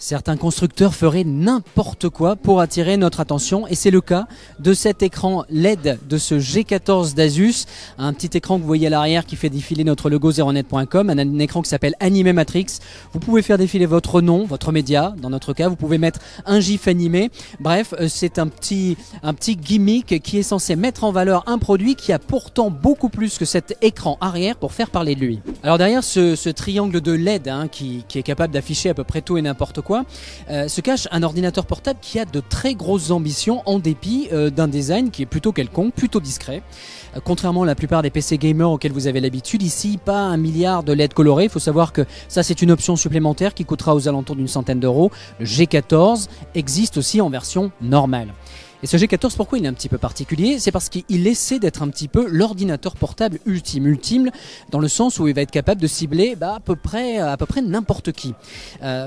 Certains constructeurs feraient n'importe quoi pour attirer notre attention et c'est le cas de cet écran LED de ce G14 d'Asus, un petit écran que vous voyez à l'arrière qui fait défiler notre logo zeronet.com, un écran qui s'appelle Animatrix. Vous pouvez faire défiler votre nom, votre média, dans notre cas vous pouvez mettre un GIF animé. Bref, c'est un petit gimmick qui est censé mettre en valeur un produit qui a pourtant beaucoup plus que cet écran arrière pour faire parler de lui. Alors derrière ce triangle de LED qui est capable d'afficher à peu près tout et n'importe quoi, se cache un ordinateur portable qui a de très grosses ambitions en dépit d'un design qui est plutôt quelconque, plutôt discret. Contrairement à la plupart des PC gamers auxquels vous avez l'habitude, ici pas un milliard de LED colorés. Il faut savoir que ça c'est une option supplémentaire qui coûtera aux alentours d'une centaine d'euros. Le G14 existe aussi en version normale. Et ce G14, pourquoi il est un petit peu particulier? C'est parce qu'il essaie d'être un petit peu l'ordinateur portable ultime dans le sens où il va être capable de cibler à peu près n'importe qui.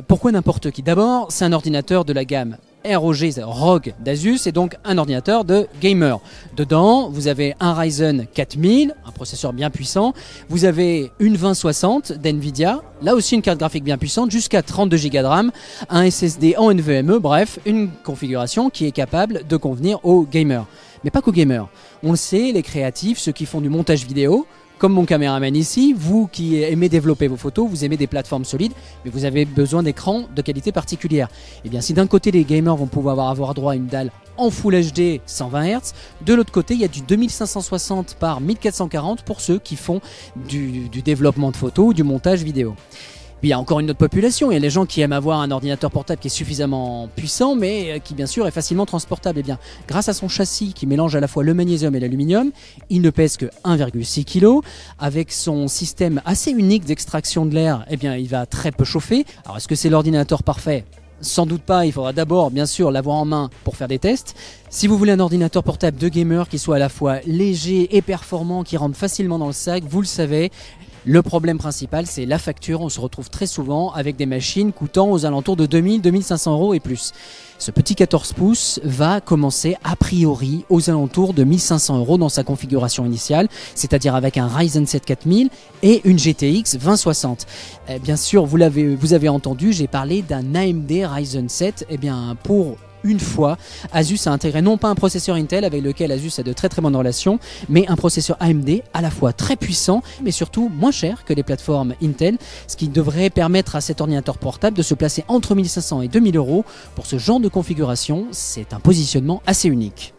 Pourquoi n'importe qui? D'abord, c'est un ordinateur de la gamme ROG d'Asus et donc un ordinateur de gamer. Dedans, vous avez un Ryzen 4000, un processeur bien puissant, vous avez une 2060 d'NVIDIA, là aussi une carte graphique bien puissante, jusqu'à 32 Go de RAM, un SSD en NVMe, bref, une configuration qui est capable de convenir aux gamers. Mais pas qu'aux gamers. On le sait, les créatifs, ceux qui font du montage vidéo, comme mon caméraman ici, vous qui aimez développer vos photos, vous aimez des plateformes solides, mais vous avez besoin d'écrans de qualité particulière. Et bien si d'un côté les gamers vont pouvoir avoir droit à une dalle en Full HD 120 Hz, de l'autre côté il y a du 2560 par 1440 pour ceux qui font du développement de photos ou du montage vidéo. Il y a encore une autre population, il y a les gens qui aiment avoir un ordinateur portable qui est suffisamment puissant mais qui bien sûr est facilement transportable. Et bien grâce à son châssis qui mélange à la fois le magnésium et l'aluminium, il ne pèse que 1,6 kg. Avec son système assez unique d'extraction de l'air, eh bien il va très peu chauffer. Alors est-ce que c'est l'ordinateur parfait ? Sans doute pas, il faudra d'abord bien sûr l'avoir en main pour faire des tests. Si vous voulez un ordinateur portable de gamer qui soit à la fois léger et performant, qui rentre facilement dans le sac, vous le savez, le problème principal, c'est la facture. On se retrouve très souvent avec des machines coûtant aux alentours de 2000-2500 euros et plus. Ce petit 14 pouces va commencer a priori aux alentours de 1500 euros dans sa configuration initiale, c'est-à-dire avec un Ryzen 7 4000 et une GTX 2060. Bien sûr, vous avez entendu, j'ai parlé d'un AMD Ryzen 7. Eh bien, pour une fois, Asus a intégré non pas un processeur Intel avec lequel Asus a de très bonnes relations, mais un processeur AMD à la fois très puissant, mais surtout moins cher que les plateformes Intel, ce qui devrait permettre à cet ordinateur portable de se placer entre 1500 et 2000 euros. Pour ce genre de configuration, c'est un positionnement assez unique.